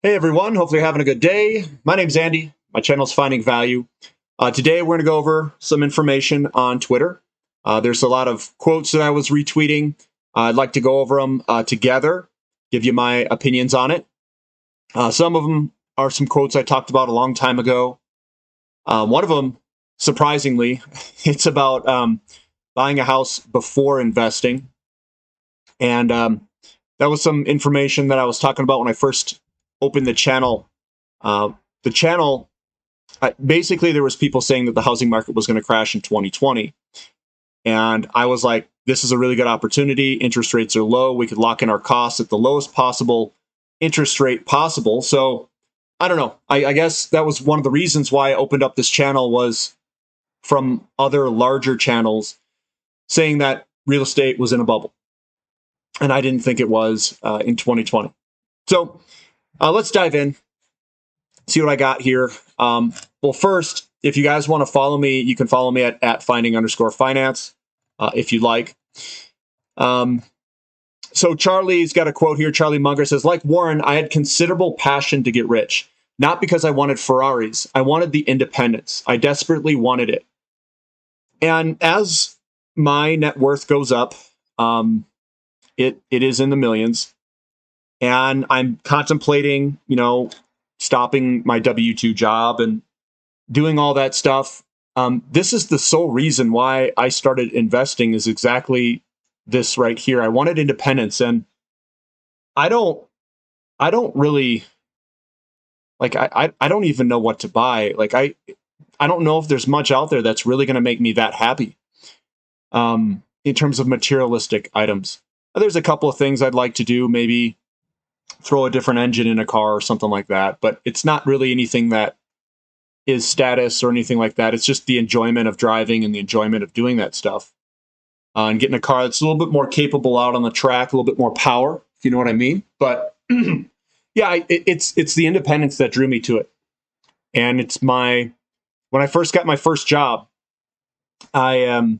Hey everyone, hopefully you're having a good day. My name's Andy. My channel's Finding Value. Today we're going to go over some information on Twitter. There's a lot of quotes that I was retweeting. I'd like to go over them together, give you my opinions on it. Some of them are some quotes I talked about a long time ago. One of them, surprisingly, it's about buying a house before investing. And that was some information that I was talking about when I first opened the channel. The channel, basically, there was people saying that the housing market was going to crash in 2020. And I was like, this is a really good opportunity. Interest rates are low. We could lock in our costs at the lowest possible interest rate possible. So I don't know. I guess that was one of the reasons why I opened up this channel, was from other larger channels saying that real estate was in a bubble. And I didn't think it was in 2020. So let's dive in, see what I got here. Well, first, if you guys want to follow me, you can follow me at @finding_finance if you'd like. So Charlie's got a quote here. Charlie Munger says, like Warren, I had considerable passion to get rich, not because I wanted Ferraris. I wanted the independence. I desperately wanted it. And as my net worth goes up, it is in the millions. And I'm contemplating, stopping my W-2 job and doing all that stuff. This is the sole reason why I started investing, is exactly this right here. I wanted independence, and I don't really I don't even know what to buy. I don't know if there's much out there that's really going to make me that happy. In terms of materialistic items, there's a couple of things I'd like to do, maybe throw a different engine in a car or something like that, but it's not really anything that is status or anything like that. It's just the enjoyment of driving and the enjoyment of doing that stuff, and getting a car that's a little bit more capable out on the track, a little bit more power, if you know what I mean. But yeah, it's the independence that drew me to it. And it's when I first got my first job, it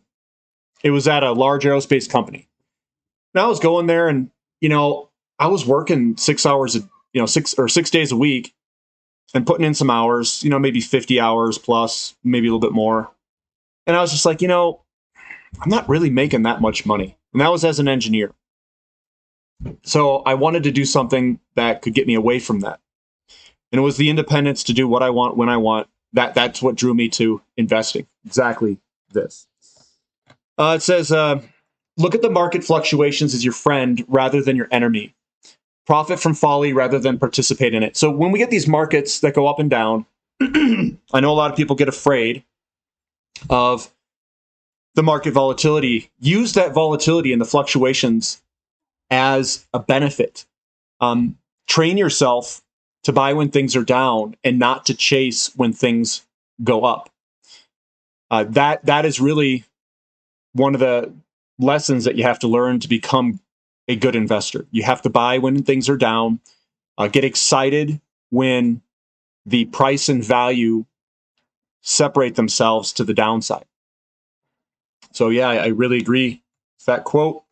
was at a large aerospace company. And I was going there, and I was working 6 hours, 6 days a week, and putting in some hours, maybe 50 hours plus, maybe a little bit more. And I was just like, I'm not really making that much money. And that was as an engineer. So I wanted to do something that could get me away from that. And it was the independence to do what I want when I want. That's what drew me to investing. Exactly this. It says, look at the market fluctuations as your friend rather than your enemy. Profit from folly rather than participate in it. So when we get these markets that go up and down, I know a lot of people get afraid of the market volatility. Use that volatility and the fluctuations as a benefit. Train yourself to buy when things are down and not to chase when things go up. That is really one of the lessons that you have to learn to become a good investor. You have to buy when things are down, get excited when the price and value separate themselves to the downside. So yeah, I really agree with that quote.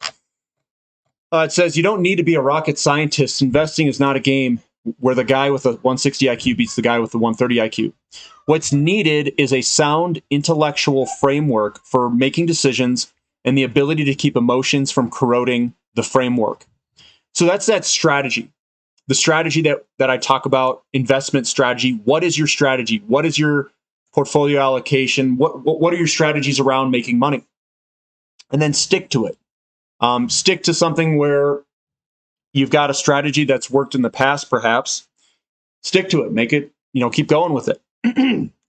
It says, you don't need to be a rocket scientist. Investing is not a game where the guy with a 160 IQ beats the guy with the 130 IQ. What's needed is a sound intellectual framework for making decisions and the ability to keep emotions from corroding the framework. So that's that strategy. The strategy that I talk about, investment strategy. What is your strategy? What is your portfolio allocation? What are your strategies around making money? And then stick to it. Stick to something where you've got a strategy that's worked in the past, perhaps. Stick to it. Make it, keep going with it.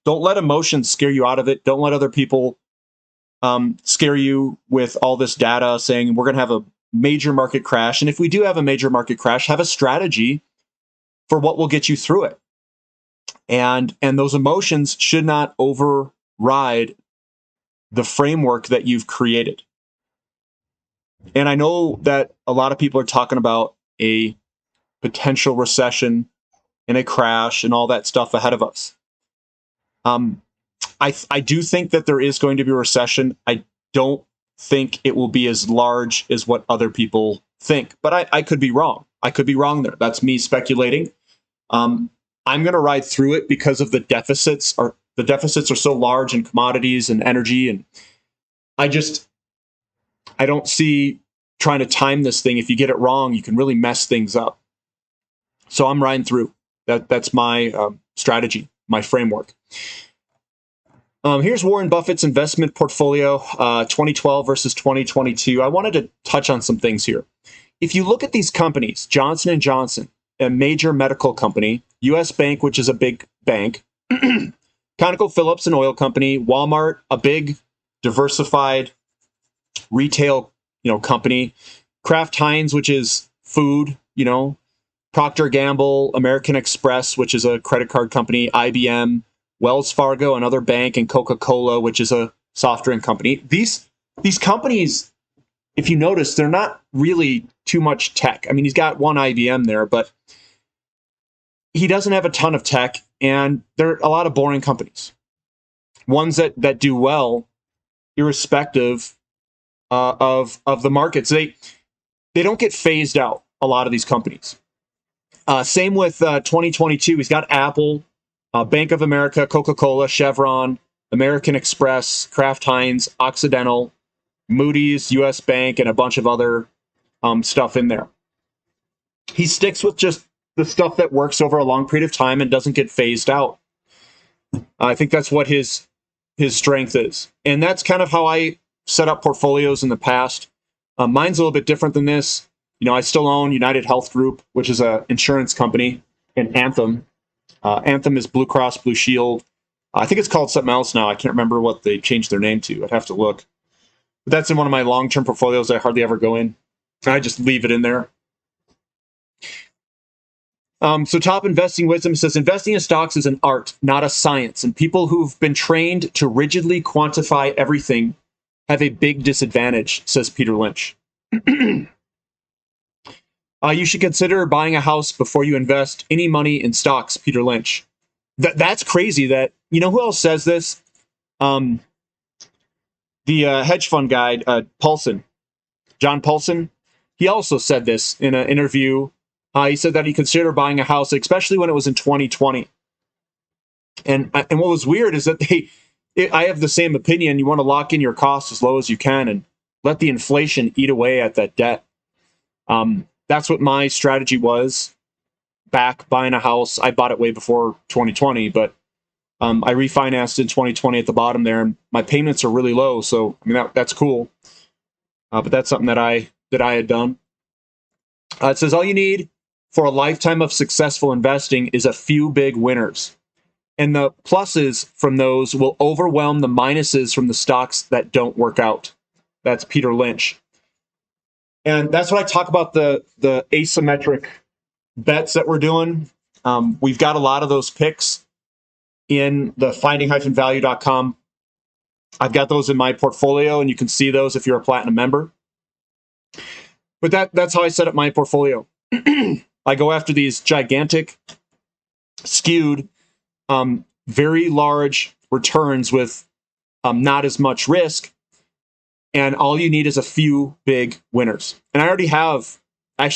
Don't let emotions scare you out of it. Don't let other people scare you with all this data saying we're going to have a major market crash. And if we do have a major market crash, have a strategy for what will get you through it. And those emotions should not override the framework that you've created. And I know that a lot of people are talking about a potential recession and a crash and all that stuff ahead of us. I do think that there is going to be a recession. I don't think it will be as large as what other people think, but I could be wrong. I could be wrong there. That's me speculating. I'm going to ride through it because of the deficits are so large in commodities and energy. And I don't see trying to time this thing. If you get it wrong, you can really mess things up. So I'm riding through. That's my strategy, my framework. Here's Warren Buffett's investment portfolio, 2012 versus 2022. I wanted to touch on some things here. If you look at these companies, Johnson & Johnson, a major medical company, U.S. Bank, which is a big bank, ConocoPhillips, an oil company, Walmart, a big diversified retail, company, Kraft Heinz, which is food, Procter & Gamble, American Express, which is a credit card company, IBM, Wells Fargo, another bank, and Coca-Cola, which is a soft drink company. These companies, if you notice, they're not really too much tech. I mean, he's got one IBM there, but he doesn't have a ton of tech, and they're a lot of boring companies. Ones that do well, irrespective of the markets. They don't get phased out, a lot of these companies. Same with 2022. He's got Apple, Bank of America, Coca-Cola, Chevron, American Express, Kraft Heinz, Occidental, Moody's, U.S. Bank, and a bunch of other stuff in there. He sticks with just the stuff that works over a long period of time and doesn't get phased out. I think that's what his strength is. And that's kind of how I set up portfolios in the past. Mine's a little bit different than this. I still own United Health Group, which is an insurance company, and Anthem. Anthem is Blue Cross Blue Shield. I think it's called something else now. I can't remember what they changed their name to. I'd have to look. But that's in one of my long-term portfolios I hardly ever go in. I just leave it in there. So top investing wisdom says, investing in stocks is an art, not a science. And people who've been trained to rigidly quantify everything have a big disadvantage, says Peter Lynch. You should consider buying a house before you invest any money in stocks, Peter Lynch. That's crazy. That, who else says this? The hedge fund guy, John Paulson. He also said this in an interview. He said that he considered buying a house, especially when it was in 2020. And what was weird is that I have the same opinion. You want to lock in your costs as low as you can and let the inflation eat away at that debt. That's what my strategy was back buying a house. I bought it way before 2020, but I refinanced in 2020 at the bottom there, and my payments are really low. So, I mean, that's cool. But that's something that I had done. It says all you need for a lifetime of successful investing is a few big winners. And the pluses from those will overwhelm the minuses from the stocks that don't work out. That's Peter Lynch. And that's what I talk about, the asymmetric bets that we're doing. We've got a lot of those picks in the finding-value.com. I've got those in my portfolio, and you can see those if you're a Platinum member. But that's how I set up my portfolio. I go after these gigantic, skewed, very large returns with not as much risk. And all you need is a few big winners. And I already have, I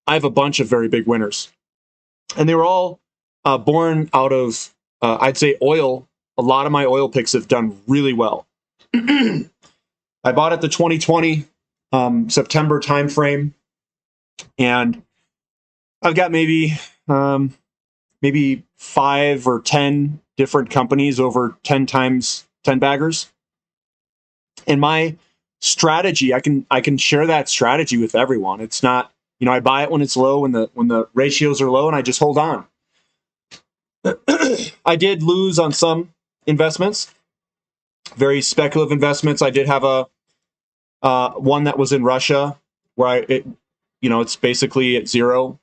have a bunch of very big winners. And they were all born out of, I'd say, oil. A lot of my oil picks have done really well. I bought at the 2020 September timeframe. And I've got maybe 5 or 10 different companies over 10 times 10 baggers. And my strategy, I can share that strategy with everyone. It's not, I buy it when it's low, when the ratios are low, and I just hold on. I did lose on some investments, very speculative investments. I did have a one that was in Russia where it's basically at zero.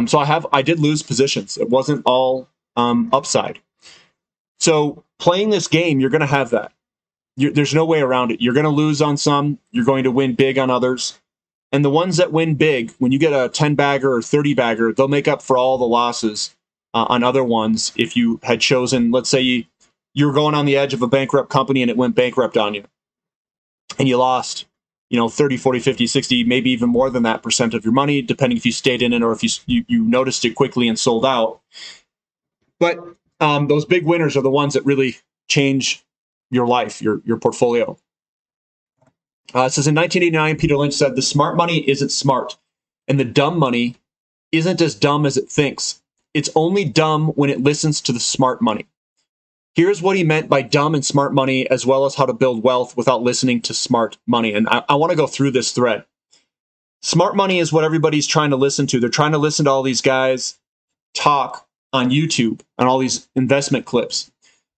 So I did lose positions. It wasn't all upside. So playing this game, you're going to have that. There's no way around it. You're going to lose on some. You're going to win big on others. And the ones that win big, when you get a 10-bagger or 30-bagger, they'll make up for all the losses on other ones. If you had chosen, let's say you were going on the edge of a bankrupt company and it went bankrupt on you, and you lost 30, 40, 50, 60, maybe even more than that percent of your money, depending if you stayed in it or if you noticed it quickly and sold out. But those big winners are the ones that really change your life, your portfolio. It says in 1989, Peter Lynch said, "The smart money isn't smart, and the dumb money isn't as dumb as it thinks. It's only dumb when it listens to the smart money." Here's what he meant by dumb and smart money, as well as how to build wealth without listening to smart money. And I want to go through this thread. Smart money is what everybody's trying to listen to. They're trying to listen to all these guys talk on YouTube and all these investment clips.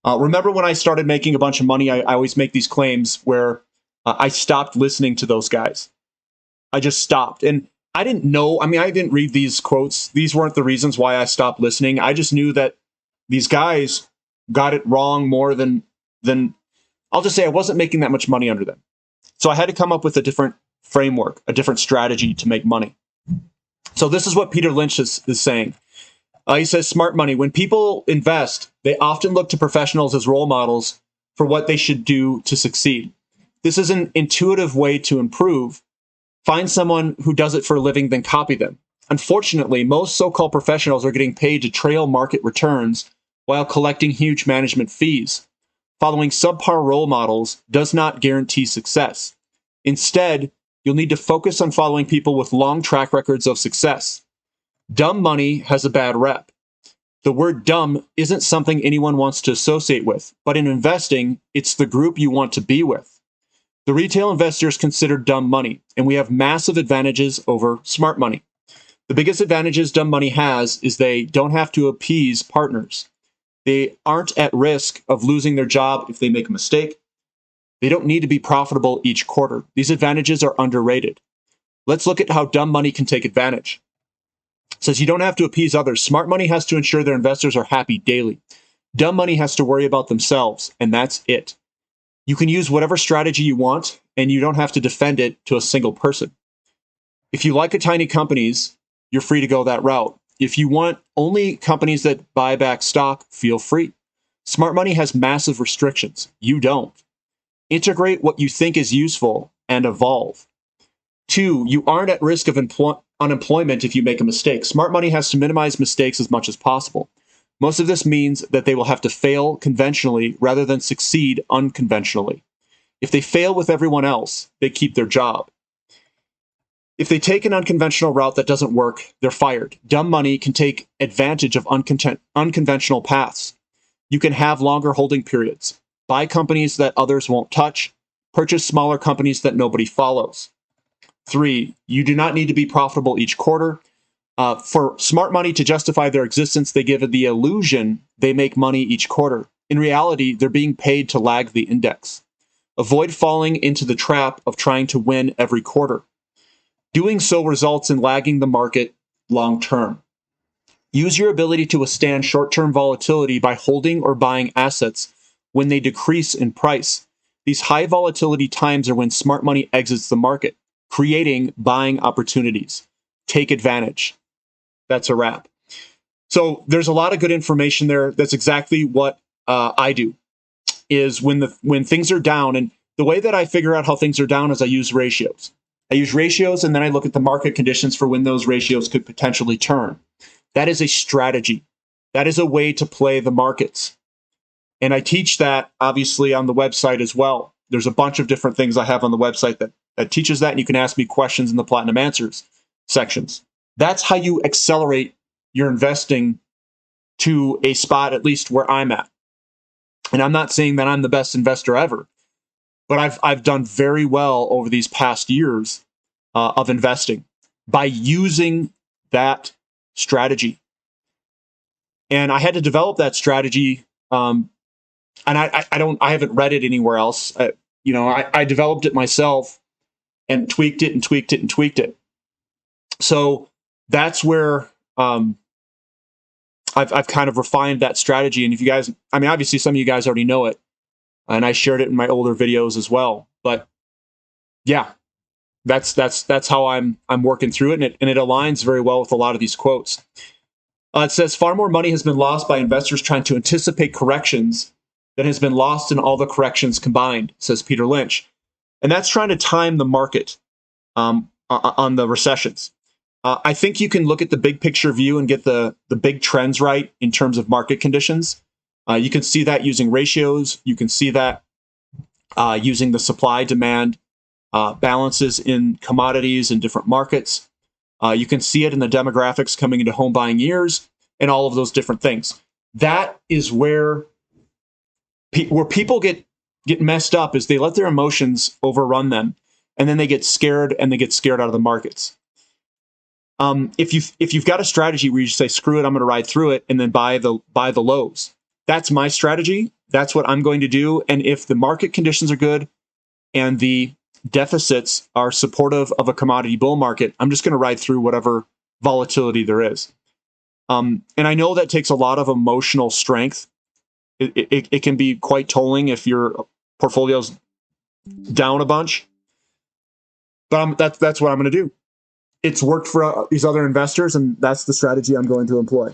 Remember when I started making a bunch of money, I always make these claims where I stopped listening to those guys. I just stopped. And I didn't know, I didn't read these quotes. These weren't the reasons why I stopped listening. I just knew that these guys got it wrong more than I'll just say I wasn't making that much money under them. So I had to come up with a different framework, a different strategy to make money. So this is what Peter Lynch is saying. He says, smart money. When people invest, they often look to professionals as role models for what they should do to succeed. This is an intuitive way to improve. Find someone who does it for a living, then copy them. Unfortunately, most so-called professionals are getting paid to trail market returns while collecting huge management fees. Following subpar role models does not guarantee success. Instead, you'll need to focus on following people with long track records of success. Dumb money has a bad rep. The word dumb isn't something anyone wants to associate with, but in investing, it's the group you want to be with. The retail investor is considered dumb money, and we have massive advantages over smart money. The biggest advantages dumb money has is they don't have to appease partners. They aren't at risk of losing their job if they make a mistake. They don't need to be profitable each quarter. These advantages are underrated. Let's look at how dumb money can take advantage. It says you don't have to appease others. Smart money has to ensure their investors are happy daily. Dumb money has to worry about themselves, and that's it. You can use whatever strategy you want, and you don't have to defend it to a single person. If you like tiny companies, you're free to go that route. If you want only companies that buy back stock, feel free. Smart money has massive restrictions. You don't. Integrate what you think is useful and evolve. 2, you aren't at risk of unemployment if you make a mistake. Smart money has to minimize mistakes as much as possible. Most of this means that they will have to fail conventionally rather than succeed unconventionally. If they fail with everyone else, they keep their job. If they take an unconventional route that doesn't work, they're fired. Dumb money can take advantage of unconventional paths. You can have longer holding periods, buy companies that others won't touch, purchase smaller companies that nobody follows. 3, you do not need to be profitable each quarter. For smart money to justify their existence, they give it the illusion they make money each quarter. In reality, they're being paid to lag the index. Avoid falling into the trap of trying to win every quarter. Doing so results in lagging the market long term. Use your ability to withstand short-term volatility by holding or buying assets when they decrease in price. These high volatility times are when smart money exits the market, creating buying opportunities. Take advantage. That's a wrap. So there's a lot of good information there. That's exactly what I do. Is when things are down, and the way that I figure out how things are down is I use ratios. I use ratios, and then I look at the market conditions for when those ratios could potentially turn. That is a strategy. That is a way to play the markets. And I teach that, obviously, on the website as well. There's a bunch of different things I have on the website that teaches that, and you can ask me questions in the Platinum Answers sections. That's how you accelerate your investing to a spot, at least where I'm at. And I'm not saying that I'm the best investor ever, but I've done very well over these past years of investing by using that strategy. And I had to develop that strategy, and I haven't read it anywhere else. I developed it myself and tweaked it and tweaked it and tweaked it. So that's where I've kind of refined that strategy. And if you guys, obviously some of you guys already know it, and I shared it in my older videos as well. But yeah, that's how I'm working through it, and it aligns very well with a lot of these quotes. It says far more money has been lost by investors trying to anticipate corrections than has been lost in all the corrections combined, says Peter Lynch. And that's trying to time the market on the recessions. I think you can look at the big picture view and get the big trends right in terms of market conditions. You can see that using ratios. You can see that using the supply-demand balances in commodities in different markets. You can see it in the demographics coming into home buying years and all of those different things. That is where people get messed up, is they let their emotions overrun them, and then they get scared and they get scared out of the markets. If you've got a strategy where you say, screw it, I'm going to ride through it and then buy the lows. That's my strategy. That's what I'm going to do. And if the market conditions are good and the deficits are supportive of a commodity bull market, I'm just going to ride through whatever volatility there is. And I know that takes a lot of emotional strength. It can be quite tolling if your portfolio's down a bunch. But that's what I'm going to do. It's worked for these other investors, and that's the strategy I'm going to employ.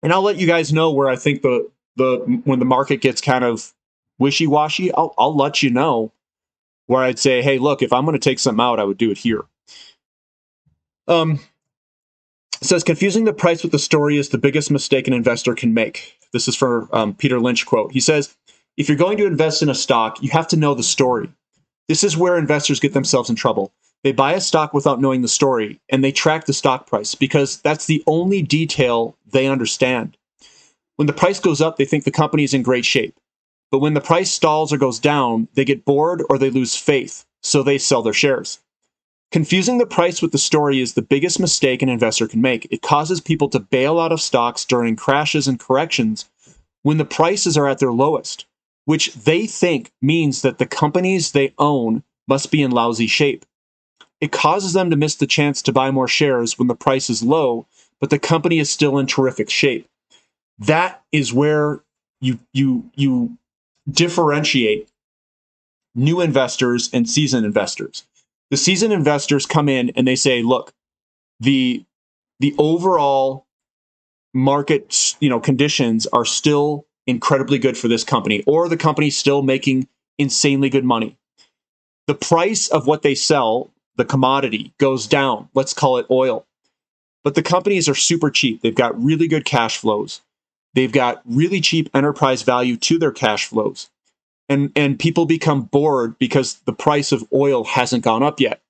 And I'll let you guys know where I think when the market gets kind of wishy-washy, I'll let you know where I'd say, hey, look, if I'm going to take something out, I would do it here. It says, confusing the price with the story is the biggest mistake an investor can make. This is for Peter Lynch quote. He says, if you're going to invest in a stock, you have to know the story. This is where investors get themselves in trouble. They buy a stock without knowing the story, and they track the stock price because that's the only detail they understand. When the price goes up, they think the company is in great shape. But when the price stalls or goes down, they get bored or they lose faith, so they sell their shares. Confusing the price with the story is the biggest mistake an investor can make. It causes people to bail out of stocks during crashes and corrections when the prices are at their lowest, which they think means that the companies they own must be in lousy shape. It causes them to miss the chance to buy more shares when the price is low, but the company is still in terrific shape. That is where you differentiate new investors and seasoned investors. The seasoned investors come in and they say, look, the overall market conditions are still incredibly good for this company, or the company's still making insanely good money. The price of what they sell, the commodity, goes down. Let's call it oil. But the companies are super cheap. They've got really good cash flows. They've got really cheap enterprise value to their cash flows. And people become bored because the price of oil hasn't gone up yet.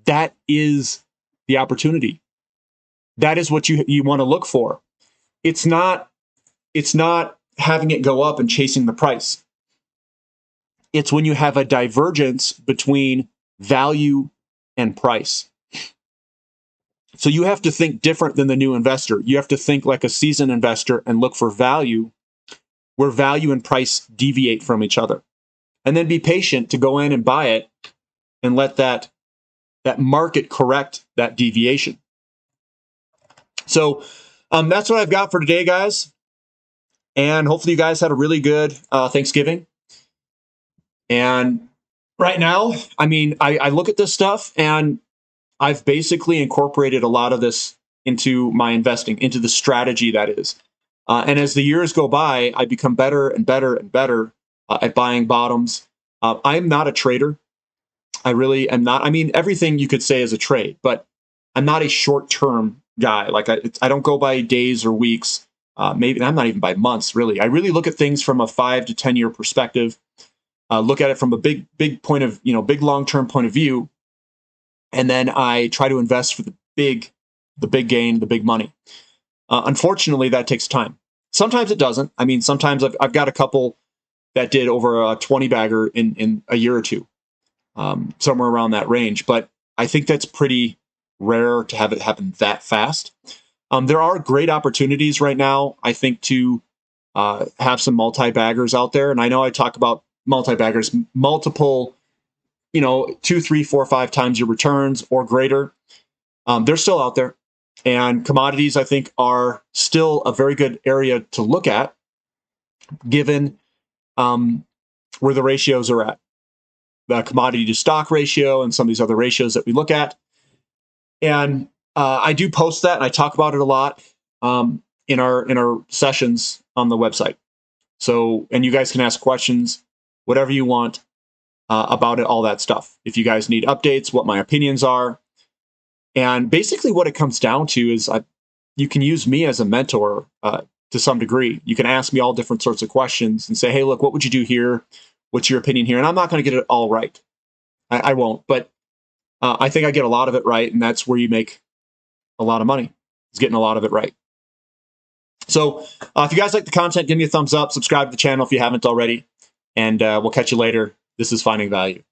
That is the opportunity. That is what you want to look for. It's not having it go up and chasing the price. It's when you have a divergence between value and price. So you have to think different than the new investor. You have to think like a seasoned investor and look for value where value and price deviate from each other. And then be patient to go in and buy it and let that market correct that deviation. So that's what I've got for today, guys. And hopefully you guys had a really good Thanksgiving. And right now, I look at this stuff and I've basically incorporated a lot of this into my investing, into the strategy that is. And as the years go by, I become better and better and better at buying bottoms. I'm not a trader. I really am not. Everything you could say is a trade, but I'm not a short-term guy. Like I don't go by days or weeks. Maybe I'm not even by months, really. I really look at things from a 5 to 10 year perspective. Look at it from a big point of, big long-term point of view. And then I try to invest for the big gain, the big money. Unfortunately, that takes time. Sometimes it doesn't. Sometimes I've got a couple that did over a 20 bagger in a year or two, somewhere around that range. But I think that's pretty rare to have it happen that fast. There are great opportunities right now, I think, to have some multi-baggers out there. And I know I talk about multi-baggers, multiple 2, 3, 4, 5 times your returns or greater. They're still out there. And commodities, I think, are still a very good area to look at, given where the ratios are at. The commodity to stock ratio and some of these other ratios that we look at. And I do post that and I talk about it a lot in our sessions on the website. So, and you guys can ask questions, whatever you want. about it, all that stuff. If you guys need updates, what my opinions are. And basically what it comes down to is you can use me as a mentor to some degree. You can ask me all different sorts of questions and say, hey, look, what would you do here? What's your opinion here? And I'm not going to get it all right. I won't, but I think I get a lot of it right. And that's where you make a lot of money, is getting a lot of it right. So if you guys like the content, give me a thumbs up, subscribe to the channel if you haven't already, and we'll catch you later. This is Finding Value.